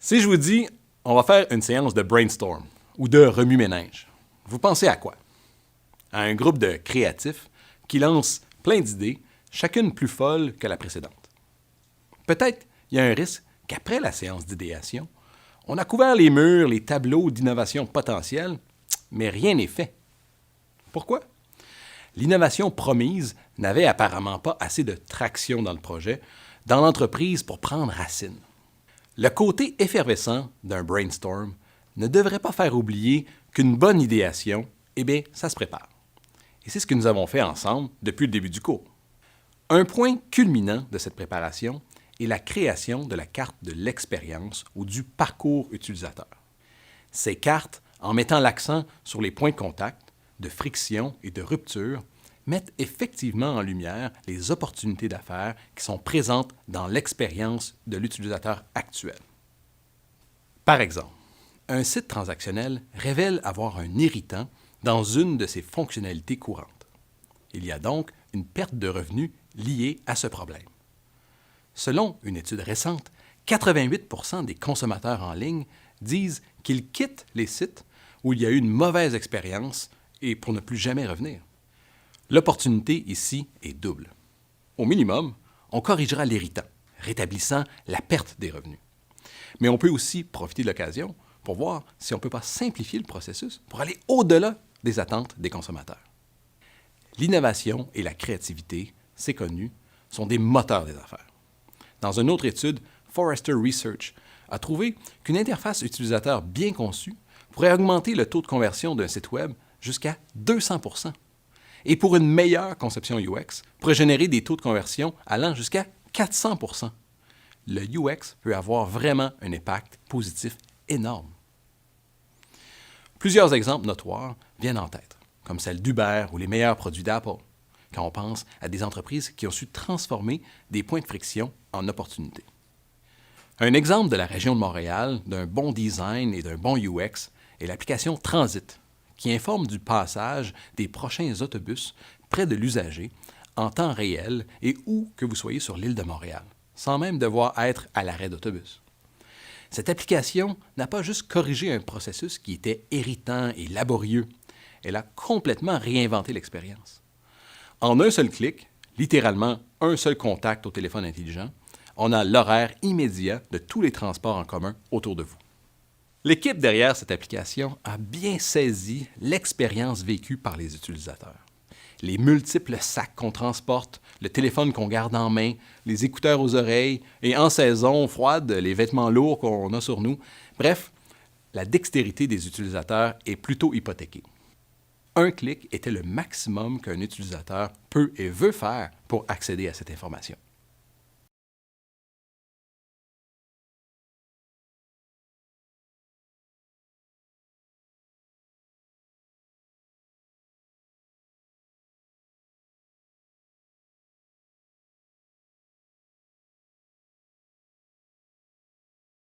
Si je vous dis, on va faire une séance de brainstorm ou de remue-ménage, vous pensez à quoi? À un groupe de créatifs qui lancent plein d'idées, chacune plus folle que la précédente. Peut-être il y a un risque qu'après la séance d'idéation, on a couvert les murs, les tableaux d'innovation potentielle, mais rien n'est fait. Pourquoi? L'innovation promise n'avait apparemment pas assez de traction dans le projet, dans l'entreprise pour prendre racine. Le côté effervescent d'un brainstorm ne devrait pas faire oublier qu'une bonne idéation, ça se prépare. Et c'est ce que nous avons fait ensemble depuis le début du cours. Un point culminant de cette préparation est la création de la carte de l'expérience ou du parcours utilisateur. Ces cartes, en mettant l'accent sur les points de contact, de friction et de rupture, mettent effectivement en lumière les opportunités d'affaires qui sont présentes dans l'expérience de l'utilisateur actuel. Par exemple, un site transactionnel révèle avoir un irritant dans une de ses fonctionnalités courantes. Il y a donc une perte de revenus liée à ce problème. Selon une étude récente, 88% des consommateurs en ligne disent qu'ils quittent les sites où il y a eu une mauvaise expérience et pour ne plus jamais revenir. L'opportunité ici est double. Au minimum, on corrigera l'irritant, rétablissant la perte des revenus. Mais on peut aussi profiter de l'occasion pour voir si on ne peut pas simplifier le processus pour aller au-delà des attentes des consommateurs. L'innovation et la créativité, c'est connu, sont des moteurs des affaires. Dans une autre étude, Forrester Research a trouvé qu'une interface utilisateur bien conçue pourrait augmenter le taux de conversion d'un site Web jusqu'à 200%. Et pour une meilleure conception UX, pourrait générer des taux de conversion allant jusqu'à 400%. Le UX peut avoir vraiment un impact positif énorme. Plusieurs exemples notoires viennent en tête, comme celle d'Uber ou les meilleurs produits d'Apple, quand on pense à des entreprises qui ont su transformer des points de friction en opportunités. Un exemple de la région de Montréal, d'un bon design et d'un bon UX, est l'application Transit, qui informe du passage des prochains autobus près de l'usager en temps réel et où que vous soyez sur l'île de Montréal, sans même devoir être à l'arrêt d'autobus. Cette application n'a pas juste corrigé un processus qui était irritant et laborieux, elle a complètement réinventé l'expérience. En un seul clic, littéralement un seul contact au téléphone intelligent, on a l'horaire immédiat de tous les transports en commun autour de vous. L'équipe derrière cette application a bien saisi l'expérience vécue par les utilisateurs. Les multiples sacs qu'on transporte, le téléphone qu'on garde en main, les écouteurs aux oreilles et en saison froide, les vêtements lourds qu'on a sur nous. Bref, la dextérité des utilisateurs est plutôt hypothéquée. Un clic était le maximum qu'un utilisateur peut et veut faire pour accéder à cette information.